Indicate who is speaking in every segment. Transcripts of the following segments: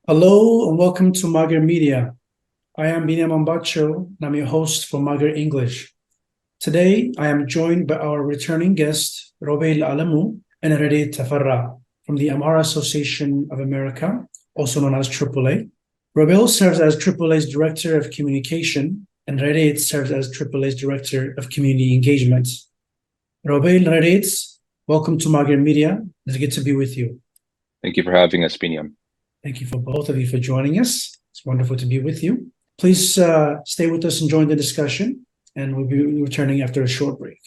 Speaker 1: Hello and welcome to Mager Media. I am Biniam Ambachew and I'm your host for Mager English. Today, I am joined by our returning guest, Robel Alemu and Rediet Tefera from the Amhara Association of America, also known as AAA. Robel serves as AAA's Director of Communication and Rediet serves as AAA's Director of Community Engagement. Robel and Rediet, welcome to Mager Media. It's good to be with you.
Speaker 2: Thank you for having us, Biniam.
Speaker 1: Thank you for both of you for joining us. It's wonderful to be with you. Please stay with us and join the discussion, and we'll be returning after a short break.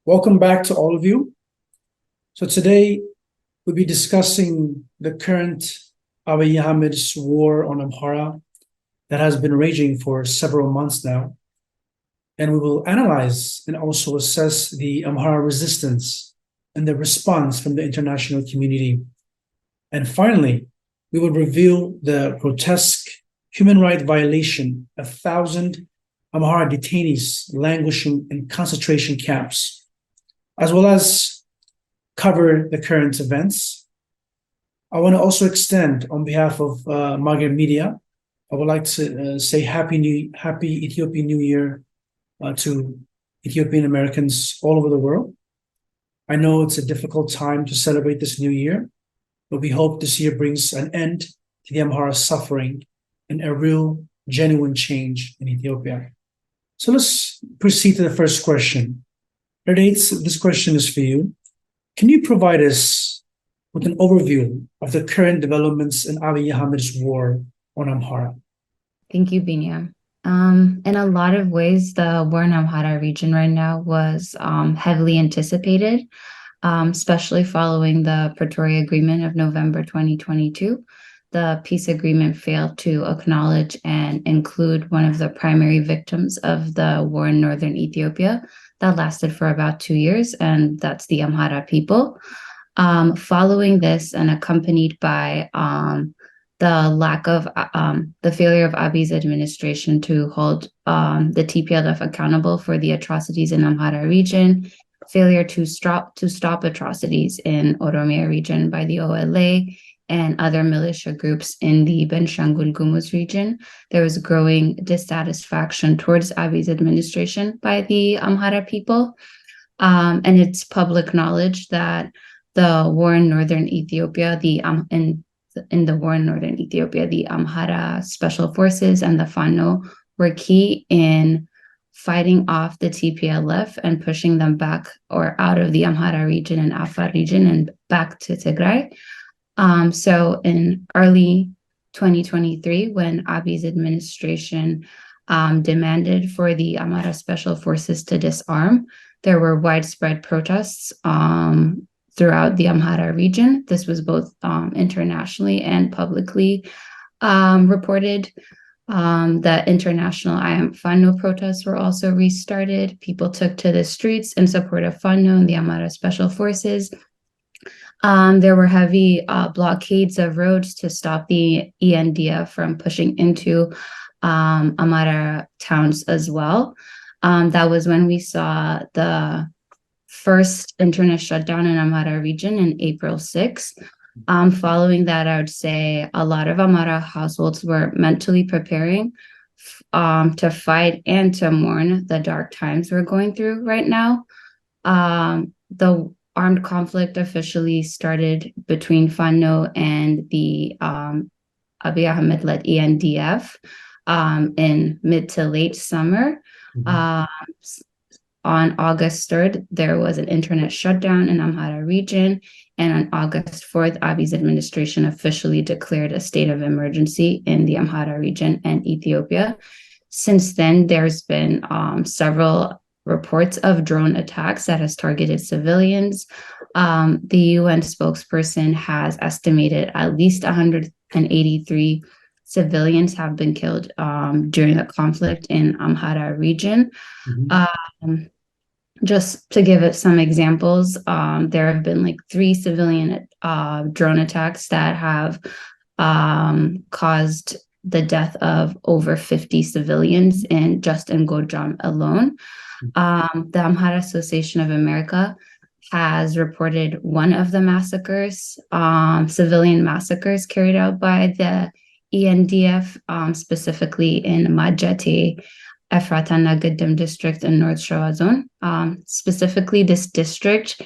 Speaker 1: Welcome back to all of you. So today we'll be discussing the current Abiy Ahmed's war on Amhara that has been raging for several months now. And we will analyze and also assess the Amhara resistance and the response from the international community. And finally, we will reveal the grotesque human rights violation of 1,000 Amhara detainees languishing in concentration camps, as well as cover the current events. I want to also extend on behalf of Mager Media, I would like to say Happy Ethiopian New Year to Ethiopian Americans all over the world. I know it's a difficult time to celebrate this new year, but we hope this year brings an end to the Amhara suffering and a real, genuine change in Ethiopia. So let's proceed to the first question. Rediet, this question is for you. Can you provide us with an overview of the current developments in Abiy Ahmed's war on Amhara?
Speaker 3: Thank you, Biniam. In a lot of ways, the war in Amhara region right now was heavily anticipated, especially following the Pretoria Agreement of November 2022. The peace agreement failed to acknowledge and include one of the primary victims of the war in northern Ethiopia that lasted for about 2 years, and that's the Amhara people. Following this and accompanied by the failure of Abiy's administration to hold the TPLF accountable for the atrocities in Amhara region, failure to stop atrocities in Oromia region by the OLA, and other militia groups in the Benishangul Gumuz region, there was growing dissatisfaction towards Abiy's administration by the Amhara people. And it's public knowledge that the war in northern Ethiopia, in the war in northern Ethiopia, the Amhara special forces and the Fano were key in fighting off the TPLF and pushing them back or out of the Amhara region and Afar region and back to Tigray. So in early 2023, when Abiy's administration demanded for the Amhara special forces to disarm, there were widespread protests throughout the Amhara region. This was both internationally and publicly reported. The international I Am Fano protests were also restarted. People took to the streets in support of Fano and the Amhara special forces. There were heavy blockades of roads to stop the ENDF from pushing into Amhara towns as well. That was when we saw the first internet shutdown in Amhara region in April 6th. Following that, I would say a lot of Amhara households were mentally preparing to fight and to mourn the dark times we're going through right now. The armed conflict officially started between Fano and the Abiy Ahmed-led ENDF in mid to late summer. On August 3rd, there was an internet shutdown in Amhara region, and on August 4th, Abiy's administration officially declared a state of emergency in the Amhara region and Ethiopia. Since then, there's been several reports of drone attacks that has targeted civilians. The UN spokesperson has estimated at least 183 civilians have been killed during the conflict in Amhara region. Just to give it some examples, there have been like 3 civilian drone attacks that have caused the death of over 50 civilians in Godram alone. The Amhara Association of America has reported one of the massacres, civilian massacres carried out by the ENDF, specifically in Majete, Efratana Gadim district in North Showa zone. Specifically, this district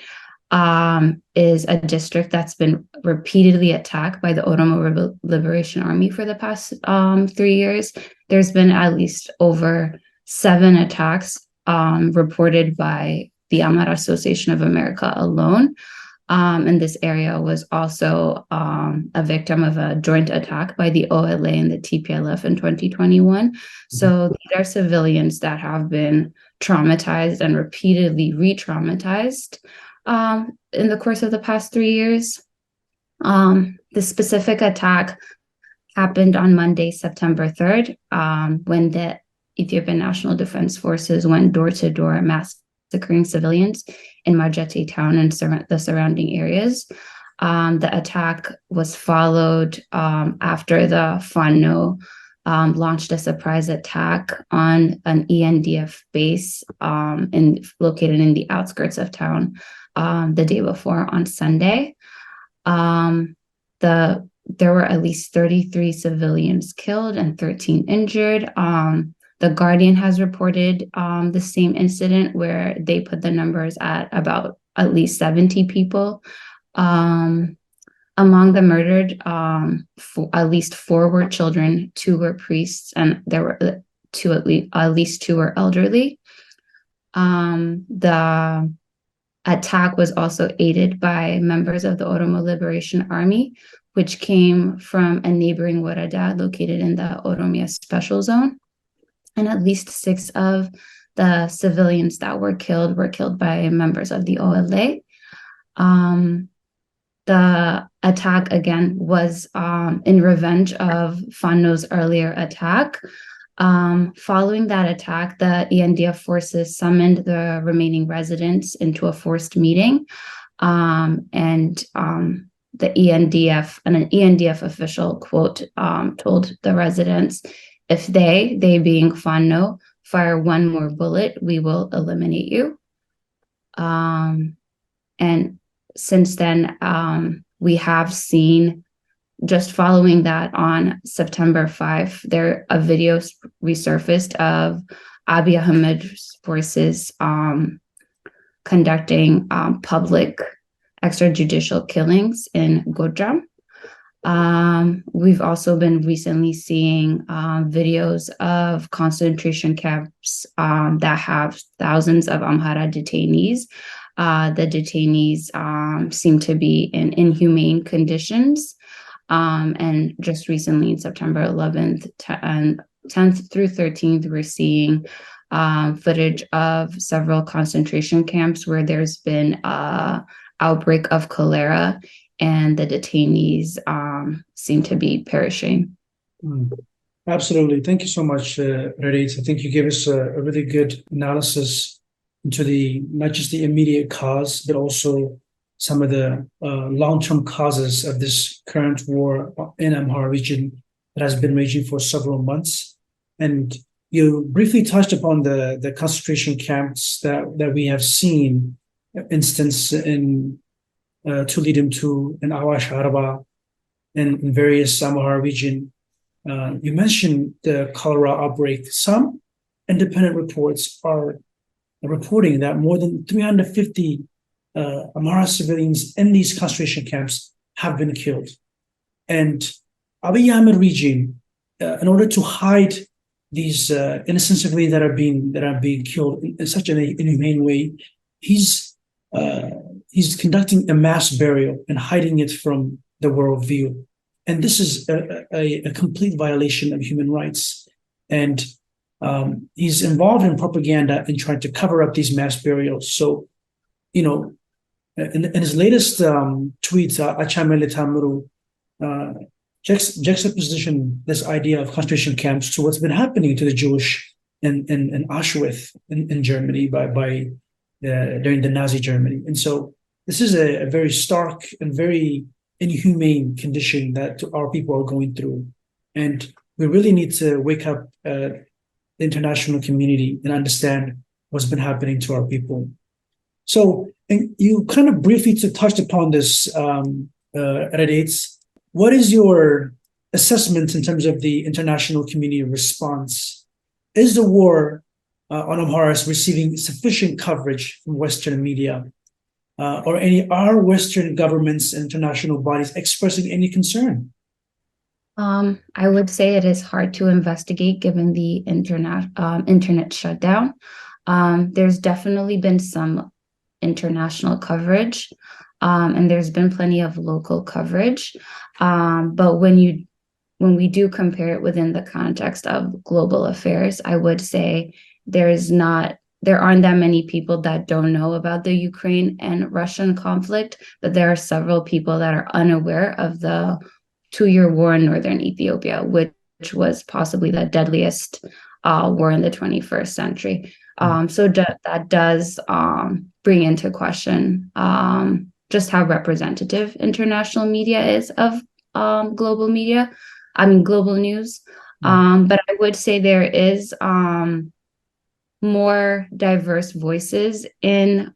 Speaker 3: is a district that's been repeatedly attacked by the Oromo Liberation Army for the past 3 years. There's been at least over 7 attacks reported by the Amhara Association of America alone. And this area was also a victim of a joint attack by the OLA and the TPLF in 2021. So these are civilians that have been traumatized and repeatedly re-traumatized in the course of the past 3 years. The specific attack happened on Monday, September 3rd, when the Ethiopian National Defense Forces went door-to-door massacring civilians in Majete town and the surrounding areas. The attack was followed after the Fano launched a surprise attack on an ENDF base located in the outskirts of town the day before on Sunday. There were at least 33 civilians killed and 13 injured. The Guardian has reported the same incident where they put the numbers at about at least 70 people. Among the murdered, at least 4 were children, 2 were priests, and there were at least 2 were elderly. The attack was also aided by members of the Oromo Liberation Army, which came from a neighboring Warada located in the Oromia Special Zone. And at least 6 of the civilians that were killed by members of the OLA. The attack, again, was in revenge of Fano's earlier attack. Following that attack, the ENDF forces summoned the remaining residents into a forced meeting. The ENDF, and an ENDF official, quote, told the residents, if they being Fano, fire 1 more bullet, we will eliminate you. And since then, we have seen, just following that on September 5, a video resurfaced of Abiy Ahmed's forces conducting public extrajudicial killings in Godram. We've also been recently seeing videos of concentration camps that have thousands of Amhara detainees. The detainees seem to be in inhumane conditions. And just recently, in September 11th and 10th through 13th, we're seeing footage of several concentration camps where there's been an outbreak of cholera, and the detainees seem to be perishing.
Speaker 1: Absolutely. Thank you so much, Rediet. I think you gave us a really good analysis into not just the immediate cause, but also some of the long-term causes of this current war in Amhara region that has been raging for several months. And you briefly touched upon the concentration camps that we have seen, instance in Tulidim 2 and Awash Araba and in various Amhara region. You mentioned the cholera outbreak. Some independent reports are reporting that more than 350 Amhara civilians in these concentration camps have been killed. And Abiy Ahmed regime, in order to hide these innocent civilians that are being killed in such an inhumane way, he's conducting a mass burial and hiding it from the world view. And this is a complete violation of human rights. And he's involved in propaganda and trying to cover up these mass burials. So, in his latest tweet, Achamele Tamuru juxtaposition this idea of concentration camps to what's been happening to the Jewish in Auschwitz in Germany by during the Nazi Germany. And so this is a very stark and very inhumane condition that our people are going through. And we really need to wake up the international community and understand what's been happening to our people. So, and you kind of briefly touched upon this, Rediet. What is your assessment in terms of the international community response? Is the war on Amhara receiving sufficient coverage from Western media? Are Western governments and international bodies expressing any concern?
Speaker 3: I would say it is hard to investigate given the internet shutdown. There's definitely been some international coverage, and there's been plenty of local coverage. But when we do compare it within the context of global affairs, I would say there aren't that many people that don't know about the Ukraine and Russian conflict, but there are several people that are unaware of the 2-year war in northern Ethiopia, which was possibly the deadliest war in the 21st century. So that does bring into question just how representative international media is of global news. But I would say there is more diverse voices in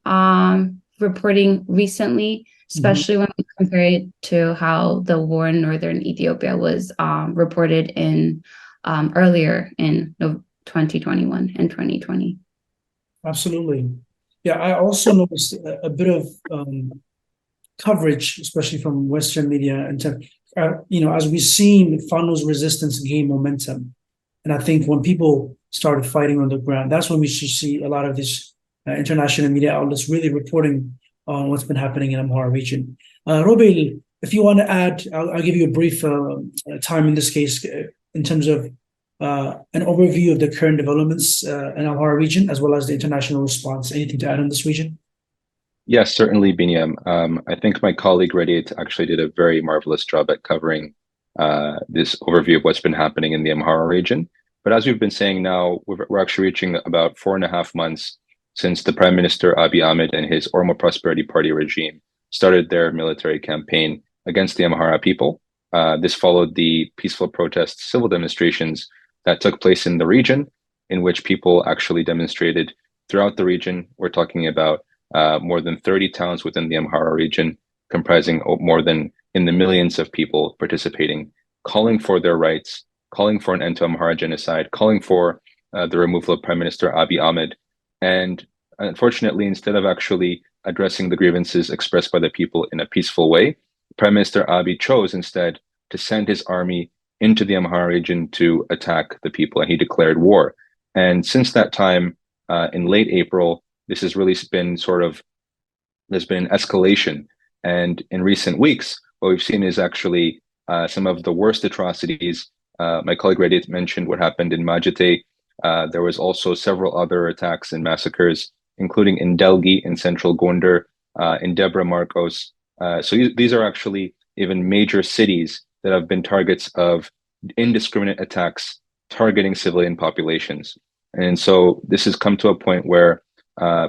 Speaker 3: reporting recently, especially when we compare it to how the war in northern Ethiopia was reported in earlier in 2021 and 2020.
Speaker 1: Absolutely. Yeah, I also noticed a bit of coverage, especially from Western media, and as we've seen Fano's resistance gain momentum. And I think when people started fighting on the ground, that's when we should see a lot of these international media outlets really reporting on what's been happening in Amhara region. Robel, if you want to add, I'll give you a brief time in this case in terms of an overview of the current developments in Amhara region, as well as the international response. Anything to add on this region?
Speaker 2: Yes, certainly, Biniam. I think my colleague Rediet actually did a very marvelous job at covering this overview of what's been happening in the Amhara region. But as we've been saying now, we're actually reaching about 4.5 months since the Prime Minister Abiy Ahmed and his Oromo Prosperity Party regime started their military campaign against the Amhara people. This followed the peaceful protests, civil demonstrations that took place in the region, in which people actually demonstrated throughout the region. We're talking about more than 30 towns within the Amhara region, comprising more than in the millions of people participating, calling for their rights, calling for an end to Amhara genocide, calling for the removal of Prime Minister Abiy Ahmed. And unfortunately, instead of actually addressing the grievances expressed by the people in a peaceful way, Prime Minister Abiy chose instead to send his army into the Amhara region to attack the people, and he declared war. And since that time, in late April, this has really been there's been escalation. And in recent weeks, what we've seen is actually some of the worst atrocities. My colleague Rediet mentioned what happened in Majite. There was also several other attacks and massacres, including in Delgi, in central Gondar, in Debre Marcos. So these are actually even major cities that have been targets of indiscriminate attacks targeting civilian populations. And so this has come to a point where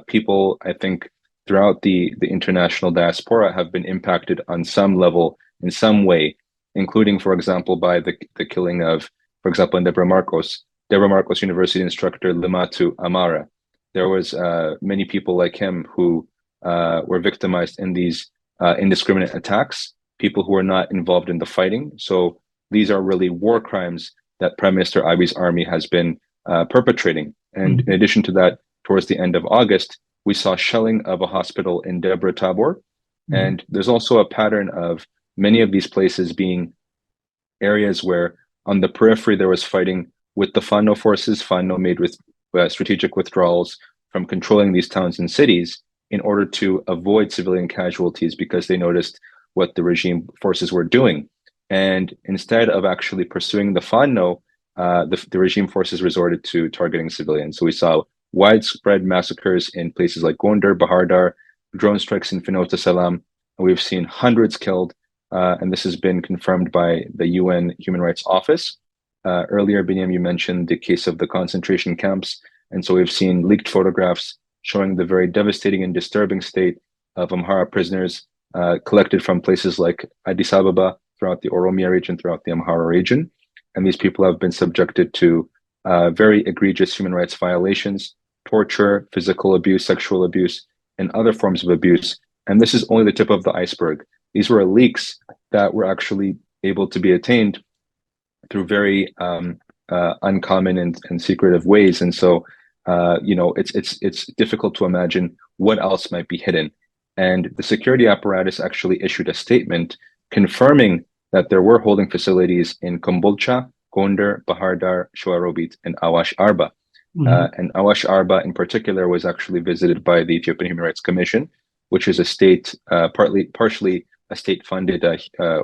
Speaker 2: people, I think, throughout the international diaspora have been impacted on some level, in some way, including, for example, by the killing of, for example, in Debre Marcos University instructor Limatu Amhara. There was many people like him who were victimized in these indiscriminate attacks, people who are not involved in the fighting. So these are really war crimes that Prime Minister Abiy's army has been perpetrating. And in addition to that, towards the end of August, we saw shelling of a hospital in Debre Tabor. And there's also a pattern of many of these places being areas where on the periphery there was fighting with the Fano forces. Fano made with strategic withdrawals from controlling these towns and cities in order to avoid civilian casualties because they noticed what the regime forces were doing. And instead of actually pursuing the Fano, the regime forces resorted to targeting civilians. So we saw widespread massacres in places like Gondar, Bahardar, drone strikes in Finota Salam. And we've seen hundreds killed. And this has been confirmed by the UN Human Rights Office. Earlier, Biniam, you mentioned the case of the concentration camps. And so we've seen leaked photographs showing the very devastating and disturbing state of Amhara prisoners collected from places like Addis Ababa, throughout the Oromia region, throughout the Amhara region. And these people have been subjected to very egregious human rights violations, torture, physical abuse, sexual abuse, and other forms of abuse. And this is only the tip of the iceberg. These were leaks that were actually able to be attained through very uncommon and secretive ways. And so, it's difficult to imagine what else might be hidden. And the security apparatus actually issued a statement confirming that there were holding facilities in Kombolcha, Gondar, Bahardar, Shoarobit, and Awash Arba. And Awash Arba in particular was actually visited by the Ethiopian Human Rights Commission, which is a state, partially a state-funded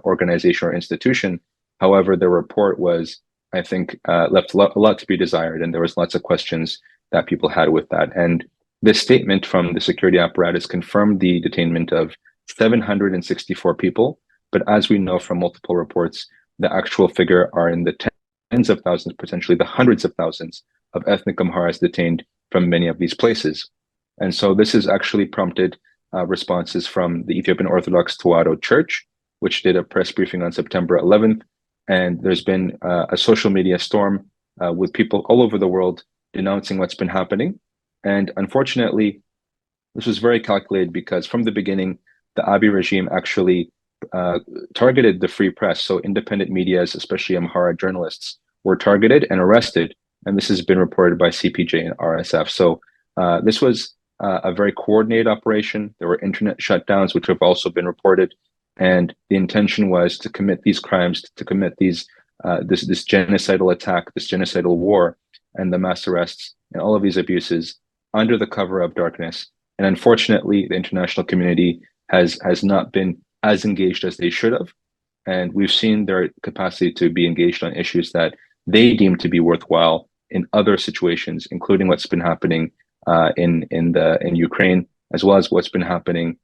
Speaker 2: organization or institution. However, the report was, I think, left a lot to be desired, and there was lots of questions that people had with that. And this statement from the security apparatus confirmed the detainment of 764 people. But as we know from multiple reports, the actual figure are in the tens of thousands, potentially the hundreds of thousands of ethnic Amharas detained from many of these places. And so this has actually prompted responses from the Ethiopian Orthodox Tewahedo Church, which did a press briefing on September 11th. And there's been a social media storm with people all over the world denouncing what's been happening. And unfortunately, this was very calculated because from the beginning, the Abiy regime actually targeted the free press. So independent medias, especially Amhara journalists, were targeted and arrested. And this has been reported by CPJ and RSF. So this was a very coordinated operation. There were internet shutdowns, which have also been reported. And the intention was to commit these crimes, to commit these this genocidal attack, this genocidal war, and the mass arrests and all of these abuses under the cover of darkness. And unfortunately, the international community has not been as engaged as they should have. And we've seen their capacity to be engaged on issues that they deem to be worthwhile in other situations, including what's been happening in Ukraine, as well as what's been happening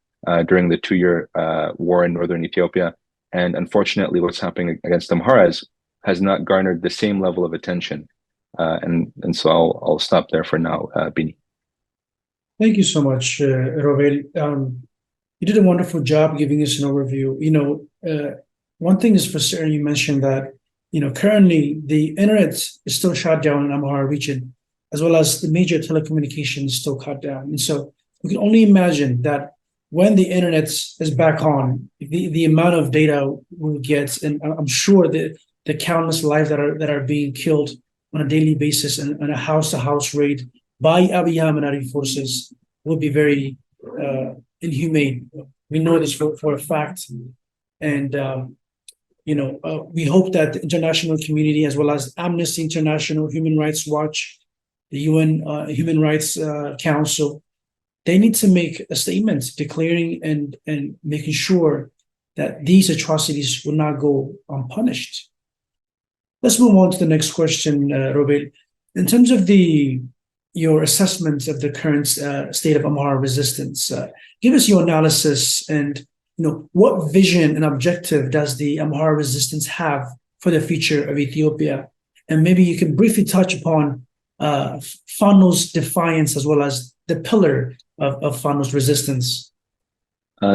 Speaker 2: during the 2-year war in northern Ethiopia. And unfortunately, what's happening against Amharas has not garnered the same level of attention. And so I'll stop there for now, Bini.
Speaker 1: Thank you so much, Robel. You did a wonderful job giving us an overview. One thing is for certain, you mentioned that, currently the internet is still shut down in Amhara region, as well as the major telecommunications still cut down. And so we can only imagine that when the internet is back on, the amount of data we'll get, and I'm sure that the countless lives that are being killed on a daily basis and a house-to-house raid by Abiy Ahmed forces will be very inhumane. We know this for a fact. And, we hope that the international community, as well as Amnesty International, Human Rights Watch, the UN Human Rights Council, they need to make a statement declaring and making sure that these atrocities will not go unpunished. Let's move on to the next question, Robel. In terms of your assessment of the current state of Amhara resistance, give us your analysis and what vision and objective does the Amhara resistance have for the future of Ethiopia? And maybe you can briefly touch upon Fano's defiance as well as the pillar of Fano's resistance.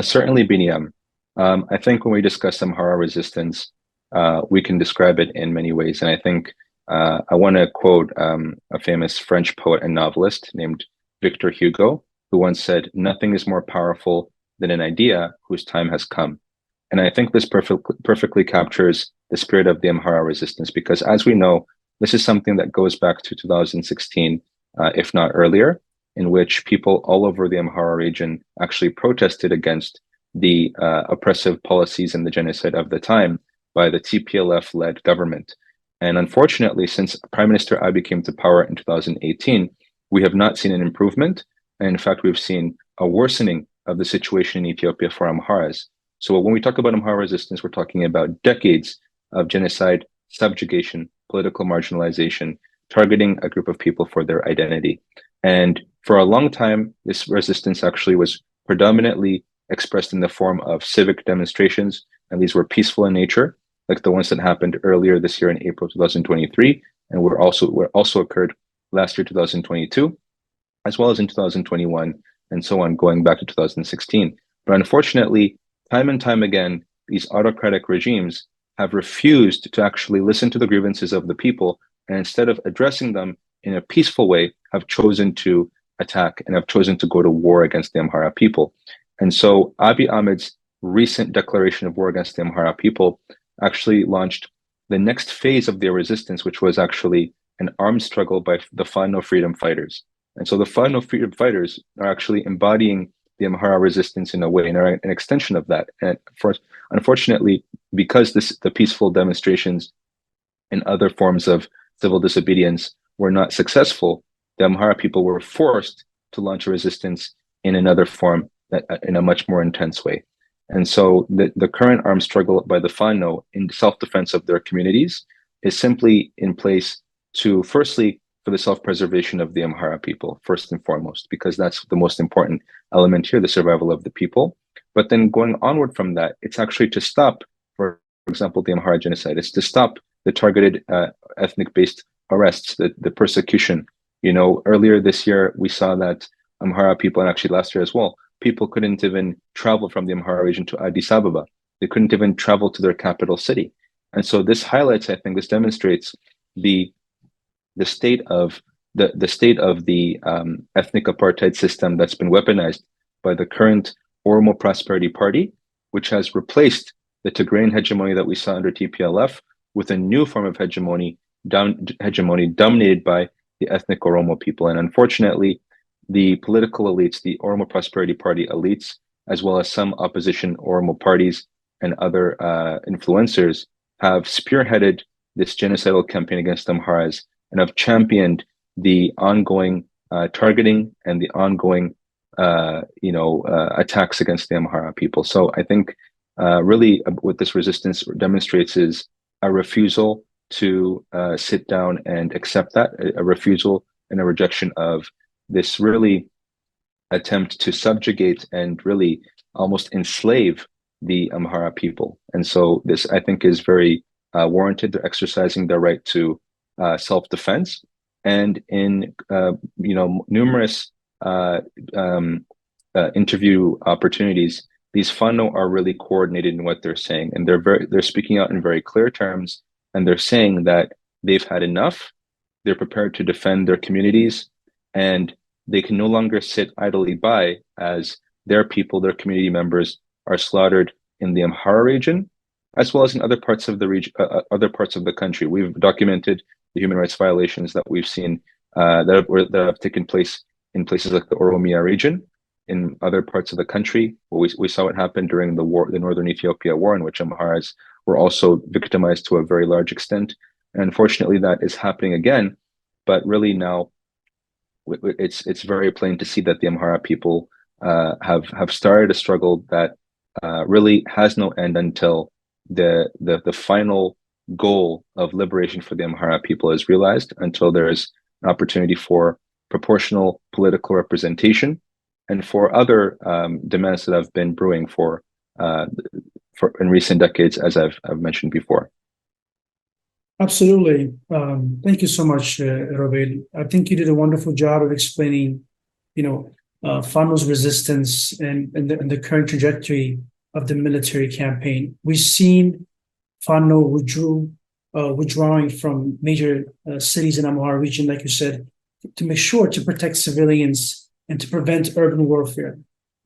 Speaker 2: Certainly, Biniam. I think when we discuss Amhara resistance, we can describe it in many ways. And I think I want to quote a famous French poet and novelist named Victor Hugo, who once said, "Nothing is more powerful than an idea whose time has come." And I think this perfectly captures the spirit of the Amhara resistance, because as we know, this is something that goes back to 2016, if not earlier, in which people all over the Amhara region actually protested against the oppressive policies and the genocide of the time by the TPLF-led government. And unfortunately, since Prime Minister Abiy came to power in 2018, we have not seen an improvement. And in fact, we've seen a worsening of the situation in Ethiopia for Amharas. So when we talk about Amhara resistance, we're talking about decades of genocide, subjugation, political marginalization, targeting a group of people for their identity. And for a long time, this resistance actually was predominantly expressed in the form of civic demonstrations, and these were peaceful in nature, like the ones that happened earlier this year in April 2023, and were also occurred last year, 2022. as well as in 2021 and so on, going back to 2016. But unfortunately, time and time again, these autocratic regimes have refused to actually listen to the grievances of the people, and instead of addressing them in a peaceful way, have chosen to attack and have chosen to go to war against the Amhara people. And so Abiy Ahmed's recent declaration of war against the Amhara people actually launched the next phase of their resistance, which was actually an armed struggle by the Fano freedom fighters. And so the Fano freedom fighters are actually embodying the Amhara resistance in a way, and are an extension of that. And unfortunately, because the peaceful demonstrations and other forms of civil disobedience were not successful, the Amhara people were forced to launch a resistance in another form, in a much more intense way. And so the current armed struggle by the Fano in self-defense of their communities is simply in place to, firstly, for the self-preservation of the Amhara people, first and foremost, because that's the most important element here, the survival of the people. But then going onward from that, it's actually to stop, for example, the Amhara genocide. It's to stop the targeted ethnic-based arrests, the persecution. You know, earlier this year, we saw that Amhara people, and actually last year as well, people couldn't even travel from the Amhara region to Addis Ababa. They couldn't even travel to their capital city. And so this highlights, I think, this demonstrates the state of the ethnic apartheid system that's been weaponized by the current Oromo Prosperity Party, which has replaced the Tigrayan hegemony that we saw under TPLF with a new form of hegemony dominated by the ethnic Oromo people. And unfortunately, the political elites, the Oromo Prosperity Party elites, as well as some opposition Oromo parties and other influencers, have spearheaded this genocidal campaign against Amharas and have championed the ongoing targeting and the ongoing attacks against the Amhara people. So I think really what this resistance demonstrates is a refusal to sit down and accept that, a refusal and a rejection of this really attempt to subjugate and really almost enslave the Amhara people. And so this, I think, is very warranted. They're exercising their right to self-defense, and in numerous interview opportunities, these Fano are really coordinated in what they're saying, and they're speaking out in very clear terms, and they're saying that they've had enough. They're prepared to defend their communities, and they can no longer sit idly by as their people, their community members, are slaughtered in the Amhara region, as well as in other parts of the region, other parts of the country. We've documented the human rights violations that we've seen that have taken place in places like the Oromia region, in other parts of the country. We saw what happened during the war, the Northern Ethiopia War, in which Amharas were also victimized to a very large extent. And unfortunately, that is happening again. But really now, it's very plain to see that the Amhara people have started a struggle that really has no end until the final goal of liberation for the Amhara people is realized, until there is an opportunity for proportional political representation and for other demands that have been brewing for in recent decades, as I've mentioned before.
Speaker 1: Absolutely. Thank you so much, Robel. I think you did a wonderful job of explaining, Fano's resistance and the current trajectory of the military campaign. We've seen Fano withdrawing from major cities in Amhara region, like you said, to make sure to protect civilians and to prevent urban warfare.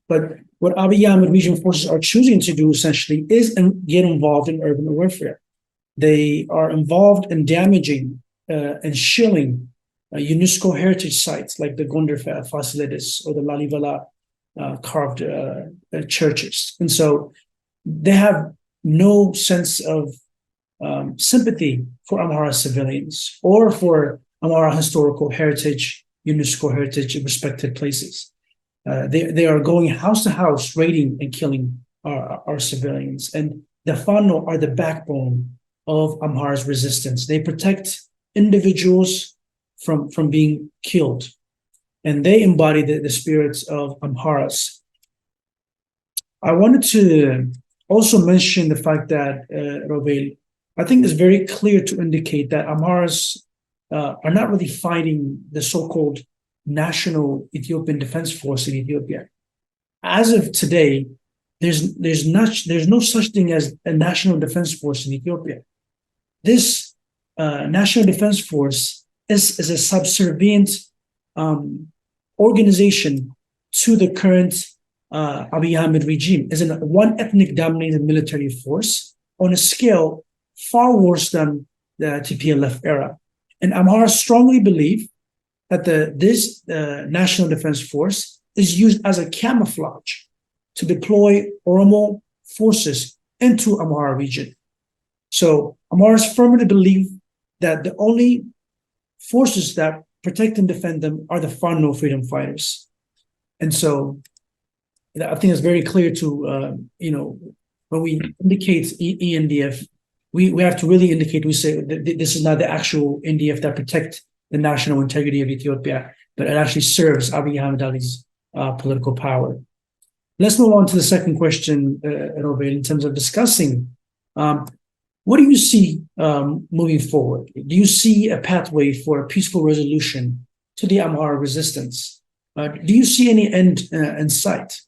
Speaker 1: But what Abiy Ahmed regional forces are choosing to do essentially is get involved in urban warfare. They are involved in damaging and shilling UNESCO heritage sites like the Gondar Fasilidis or the Lalibela carved churches. And so they have no sense of sympathy for Amhara civilians or for Amhara historical heritage, UNESCO heritage, respected places. They are going house to house, raiding and killing our civilians. And the Fano are the backbone of Amhara's resistance. They protect individuals from being killed, and they embody the spirits of Amharas. I wanted to also mention the fact that, Robel, I think it's very clear to indicate that Amharas are not really fighting the so-called national Ethiopian Defense Force in Ethiopia. As of today, there's no such thing as a national defense force in Ethiopia. This national defense force is a subservient organization to the current Abiy Ahmed regime, is a one ethnic dominated military force on a scale far worse than the TPLF era. And Amhara strongly believe that this national defense force is used as a camouflage to deploy Oromo forces into Amhara region. So Amharas firmly believe that the only forces that protect and defend them are the Fano freedom fighters. And so I think it's very clear to, when we indicate ENDF, we have to really indicate, we say this is not the actual NDF that protect the national integrity of Ethiopia, but it actually serves Abiy Ahmed Ali's political power. Let's move on to the second question, Robel, in terms of discussing what do you see moving forward? Do you see a pathway for a peaceful resolution to the Amhara resistance? Do you see any end in sight?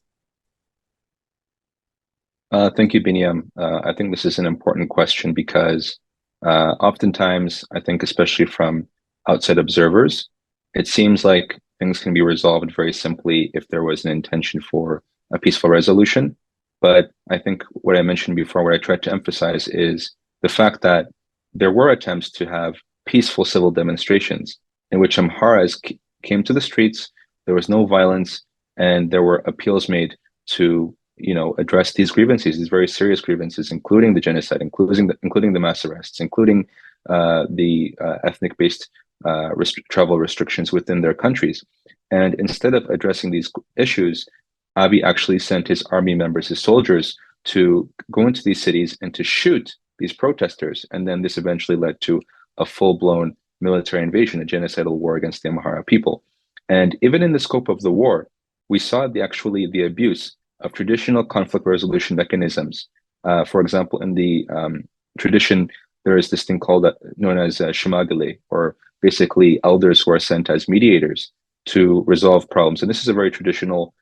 Speaker 2: Thank you, Biniam. I think this is an important question because oftentimes, I think especially from outside observers, it seems like things can be resolved very simply if there was an intention for a peaceful resolution. But I think what I mentioned before, what I tried to emphasize is the fact that there were attempts to have peaceful civil demonstrations in which Amharas came to the streets, there was no violence, and there were appeals made to address these grievances, these very serious grievances, including the genocide, including the mass arrests, including the ethnic-based travel restrictions within their countries. And instead of addressing these issues, Abiy actually sent his army members, his soldiers, to go into these cities and to shoot these protesters. And then this eventually led to a full-blown military invasion, a genocidal war against the Amhara people. And even in the scope of the war, we saw the abuse of traditional conflict resolution mechanisms. For example, in the tradition, there is this thing known as shemagale, or basically elders who are sent as mediators to resolve problems. And this is a very traditional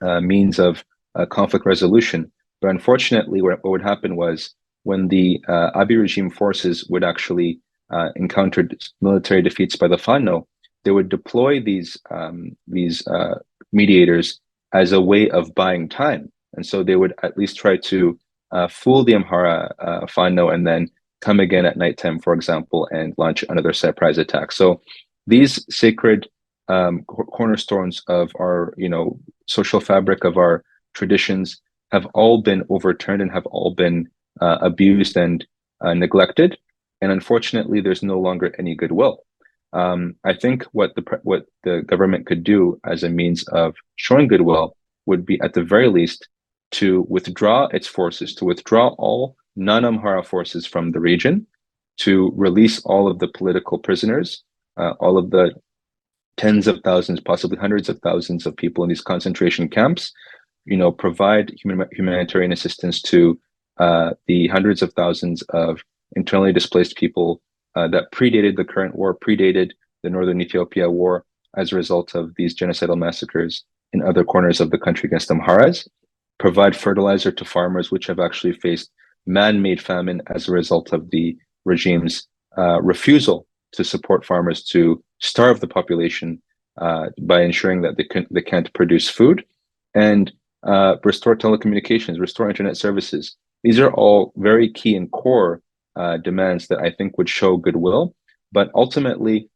Speaker 2: means of conflict resolution. But unfortunately, what would happen was when the Abiy regime forces would actually encounter military defeats by the Fano, they would deploy these mediators as a way of buying time. And so they would at least try to fool the Amhara Fano and then come again at nighttime, for example, and launch another surprise attack. So these sacred cornerstones of our, social fabric of our traditions have all been overturned and have all been abused and neglected. And unfortunately, there's no longer any goodwill. I think what the government could do as a means of showing goodwill would be, at the very least, to withdraw its forces, to withdraw all non-Amhara forces from the region, to release all of the political prisoners, all of the tens of thousands, possibly hundreds of thousands of people in these concentration camps, provide humanitarian assistance to the hundreds of thousands of internally displaced people that predated the current war, predated the Northern Ethiopia war as a result of these genocidal massacres in other corners of the country against Amharas, provide fertilizer to farmers which have actually faced man-made famine as a result of the regime's refusal to support farmers to starve the population by ensuring that they can't produce food, and restore telecommunications, restore internet services. These are all very key and core demands that I think would show goodwill. But ultimately,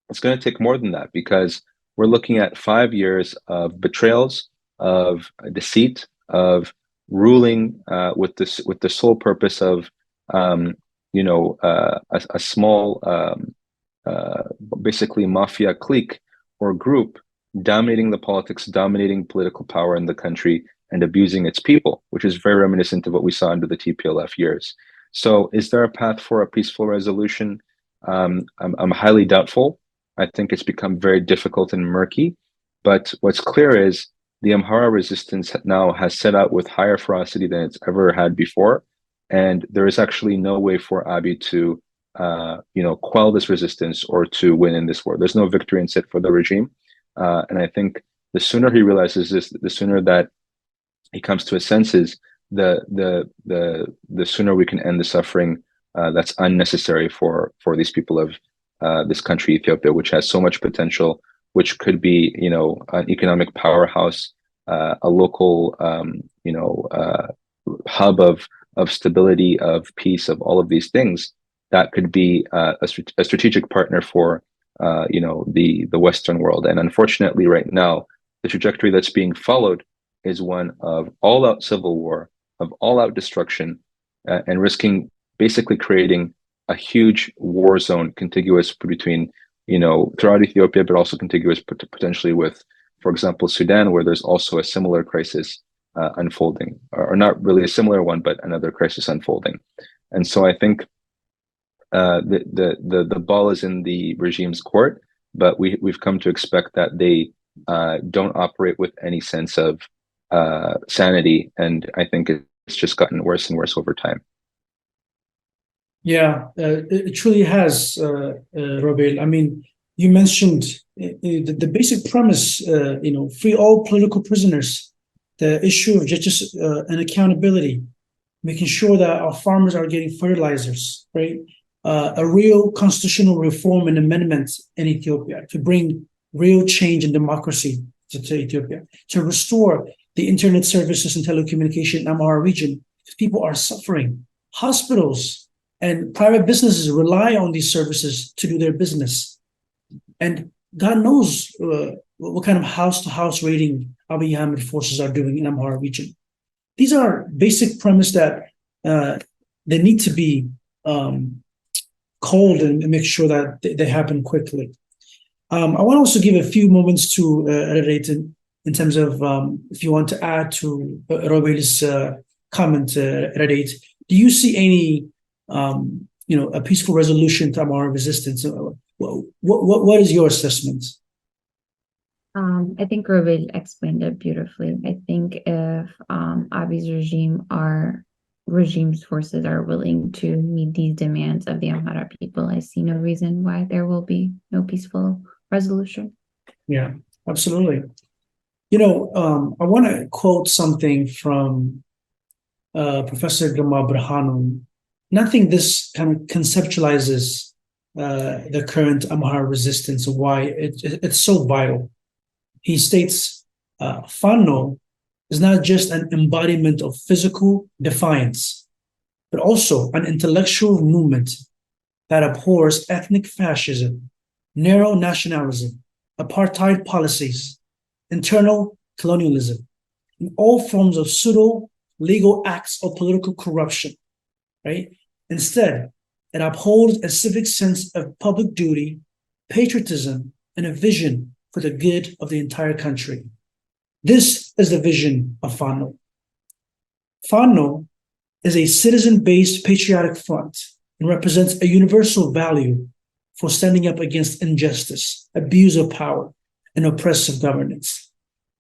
Speaker 2: it's going to take more than that, because we're looking at 5 years of betrayals, of deceit, of ruling with the sole purpose of a small basically mafia clique or group dominating the politics, dominating political power in the country, and abusing its people, which is very reminiscent of what we saw under the TPLF years. So is there a path for a peaceful resolution? I'm highly doubtful. I think it's become very difficult and murky. But what's clear is the Amhara resistance now has set out with higher ferocity than it's ever had before. And there is actually no way for Abiy to quell this resistance or to win in this war. There's no victory in sight for the regime. And I think the sooner he realizes this, the sooner that he comes to his senses, the sooner we can end the suffering that's unnecessary for these people of this country, Ethiopia, which has so much potential, which could be, an economic powerhouse, a local, hub of stability, of peace, of all of these things that could be a strategic partner for, the Western world. And unfortunately, right now, the trajectory that's being followed is one of all-out civil war, of all-out destruction, and risking basically creating a huge war zone contiguous between, throughout Ethiopia, but also contiguous potentially with, for example, Sudan, where there's also a similar crisis unfolding, or not really a similar one, but another crisis unfolding. And so I think the ball is in the regime's court, but we've come to expect that they don't operate with any sense of sanity, and I think it's just gotten worse and worse over time.
Speaker 1: Yeah, it truly has, Robel. I mean, you mentioned the basic premise, free all political prisoners, the issue of justice and accountability, making sure that our farmers are getting fertilizers, right? A real constitutional reform and amendment in Ethiopia to bring real change and democracy to Ethiopia, to restore the internet services and telecommunication in Amhara region. People are suffering. Hospitals and private businesses rely on these services to do their business. And God knows what kind of house-to-house raiding Abiy Ahmed forces are doing in Amhara region. These are basic premise that they need to be called and make sure that they happen quickly. I want to also give a few moments to Rediet in terms of if you want to add to Robel's comment, Rediet. Do you see any a peaceful resolution to Amhara resistance? What is your assessment?
Speaker 3: I think Robel explained it beautifully. I think if Abiy's regime's forces are willing to meet these demands of the Amhara people, I see no reason why there will be no peaceful resolution.
Speaker 1: Yeah, absolutely. I want to quote something from Professor Gama Burhanu. And I think this kind of conceptualizes the current Amhara resistance and why it's so vital. He states, Fano is not just an embodiment of physical defiance, but also an intellectual movement that abhors ethnic fascism, narrow nationalism, apartheid policies, internal colonialism, and all forms of pseudo-legal acts of political corruption, right? Instead, it upholds a civic sense of public duty, patriotism, and a vision for the good of the entire country. This is the vision of Fano. Fano is a citizen-based patriotic front and represents a universal value for standing up against injustice, abuse of power, and oppressive governance.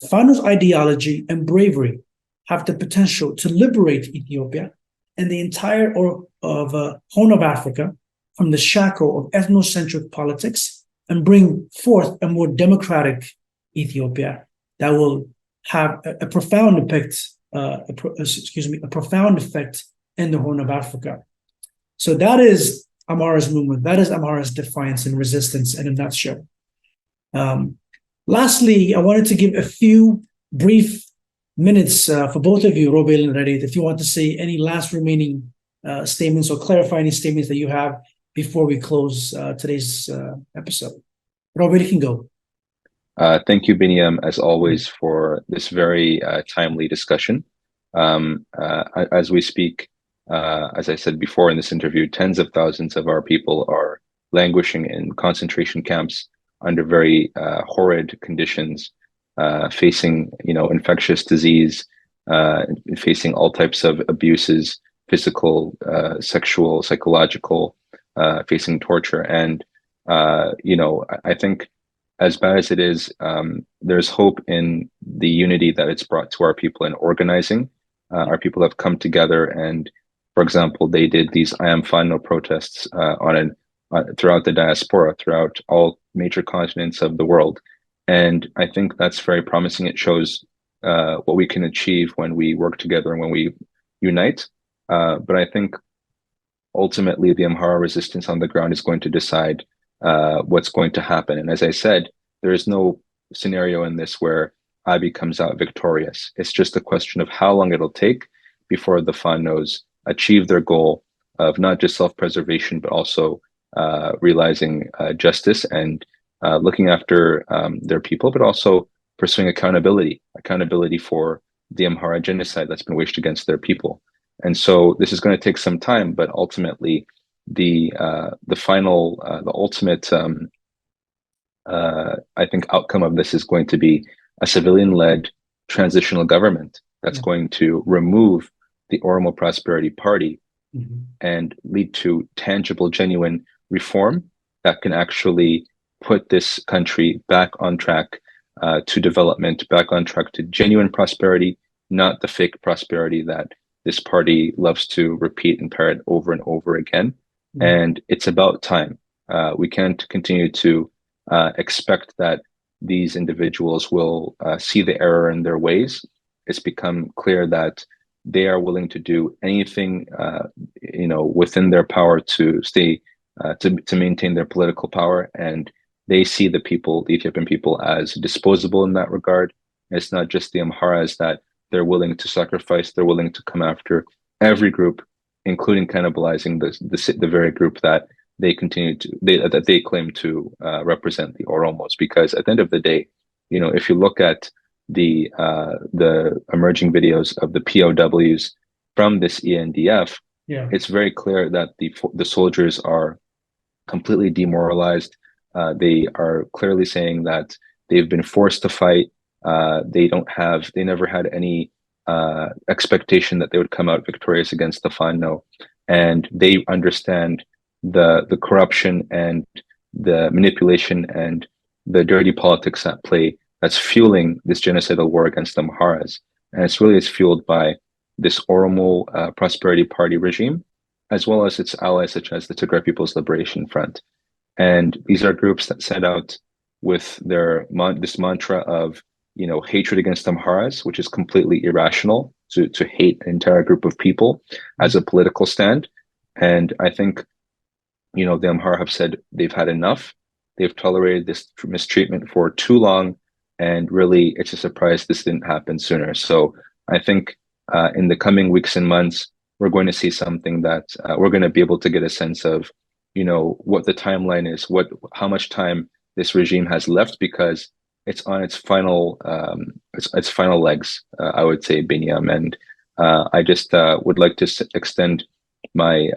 Speaker 1: Fano's ideology and bravery have the potential to liberate Ethiopia and the entire Horn of Africa from the shackle of ethnocentric politics and bring forth a more democratic Ethiopia that will have a profound effect, a profound effect in the Horn of Africa. So that is Amhara's movement. That is Amhara's defiance and resistance in a nutshell. Lastly, I wanted to give a few brief minutes for both of you, Robel and Rediet, if you want to say any last remaining statements or clarify any statements that you have before we close today's episode. Robel, you can go.
Speaker 2: Thank you, Biniam, as always, for this very timely discussion. As we speak, as I said before in this interview, tens of thousands of our people are languishing in concentration camps under very horrid conditions, facing, infectious disease, facing all types of abuses, physical, sexual, psychological, facing torture. And, I think as bad as it is, there's hope in the unity that it's brought to our people in organizing. Our people have come together and For example, they did these I Am Fano protests throughout the diaspora, throughout all major continents of the world. And I think that's very promising. It shows what we can achieve when we work together and when we unite. But I think ultimately the Amhara resistance on the ground is going to decide what's going to happen. And as I said, there is no scenario in this where Abiy comes out victorious. It's just a question of how long it'll take before the Fanos achieve their goal of not just self-preservation, but also realizing justice and looking after their people, but also pursuing accountability for the Amhara genocide that's been waged against their people. And so this is going to take some time, but ultimately the ultimate I think outcome of this is going to be a civilian-led transitional government that's going to remove the Oromo Prosperity Party and lead to tangible, genuine reform that can actually put this country back on track to development, back on track to genuine prosperity, not the fake prosperity that this party loves to repeat and parrot over and over again. And it's about time. We can't continue to expect that these individuals will see the error in their ways. It's become clear that they are willing to do anything, within their power to stay, to maintain their political power. And they see the Ethiopian people, as disposable in that regard. It's not just the Amharas that they're willing to sacrifice. They're willing to come after every group, including cannibalizing the very group that they claim to represent, the Oromos. Because at the end of the day, if you look at the emerging videos of the POWs from this ENDF, it's very clear that the soldiers are completely demoralized. They are clearly saying that they've been forced to fight. They never had any expectation that they would come out victorious against the Fano, and they understand the corruption and the manipulation and the dirty politics at play that's fueling this genocidal war against the Amharas. And it's fueled by this Oromo Prosperity Party regime, as well as its allies such as the Tigray People's Liberation Front. And these are groups that set out with this mantra of hatred against Amharas, which is completely irrational, to hate an entire group of people as a political stand. And I think the Amhara have said they've had enough. They've tolerated this mistreatment for too long, and really it's a surprise this didn't happen sooner. So I think in the coming weeks and months, we're going to see something that we're going to be able to get a sense of what the timeline is, how much time this regime has left, because it's on its final its final legs, I would say, Biniam. And I just would like to extend my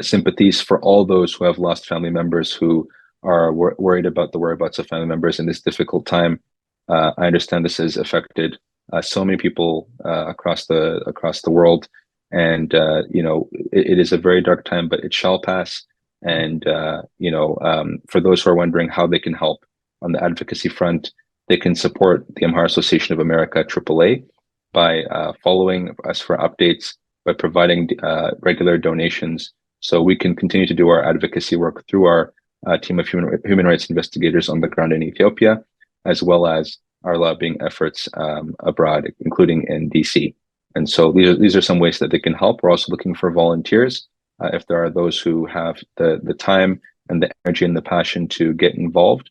Speaker 2: sympathies for all those who have lost family members, who are worried about the whereabouts of family members in this difficult time. I understand this has affected so many people across the world, and it is a very dark time, but it shall pass. And for those who are wondering how they can help on the advocacy front, they can support the Amhara Association of America, AAA, by following us for updates, by providing regular donations, so we can continue to do our advocacy work through our team of human rights investigators on the ground in Ethiopia, as well as our lobbying efforts abroad, including in DC. And so these are some ways that they can help. We're also looking for volunteers. If there are those who have the time and the energy and the passion to get involved,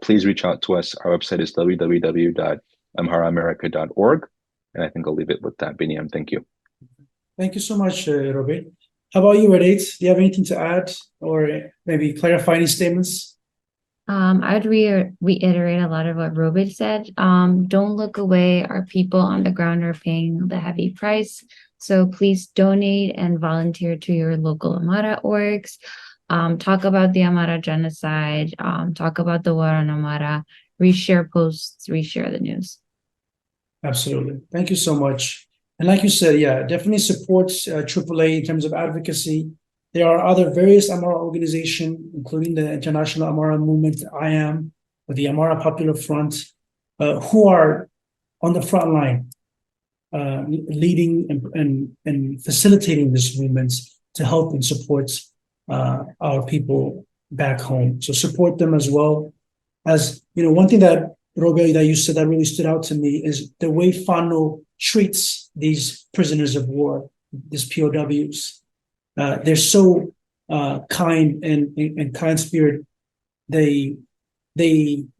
Speaker 2: please reach out to us. Our website is www.amharaamerica.org. And I think I'll leave it with that. Biniam, thank you.
Speaker 1: Thank you so much, Robel. How about you, Rediet? Do you have anything to add or maybe clarify any statements?
Speaker 3: I'd reiterate a lot of what Robel said. Don't look away. Our people on the ground are paying the heavy price. So please donate and volunteer to your local Amhara orgs. Talk about the Amhara genocide. Talk about the war on Amhara. Reshare posts, reshare the news.
Speaker 1: Absolutely. Thank you so much. And like you said, yeah, definitely support AAA in terms of advocacy. There are other various Amhara organizations, including the International Amhara Movement, IAM, or the Amhara Popular Front, who are on the front line leading and facilitating this movement to help and support our people back home. So support them as well. As you know, one thing that Robel, that you said that really stood out to me is the way Fano treats these prisoners of war, these POWs. They're so kind and kind spirit. They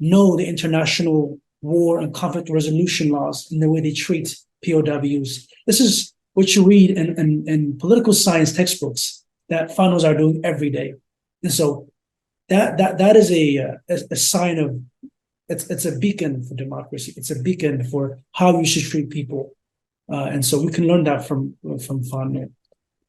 Speaker 1: know the international war and conflict resolution laws and the way they treat POWs. This is what you read in political science textbooks that Fanos are doing every day. And so that is a sign of it's a beacon for democracy. It's a beacon for how you should treat people. And so we can learn that from Fano.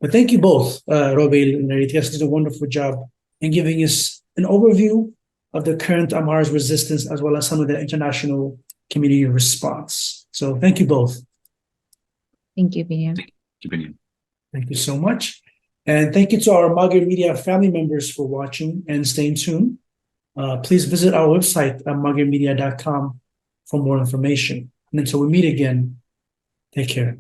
Speaker 1: But thank you both, Robel and Rediet. You did a wonderful job in giving us an overview of the current Amhara's resistance, as well as some of the international community response. So thank you both.
Speaker 3: Thank you, Biniam.
Speaker 2: Thank you, Biniam.
Speaker 1: Thank you so much. And thank you to our Maghrib Media family members for watching and staying tuned. Please visit our website at maghribmedia.com for more information. And until we meet again, take care.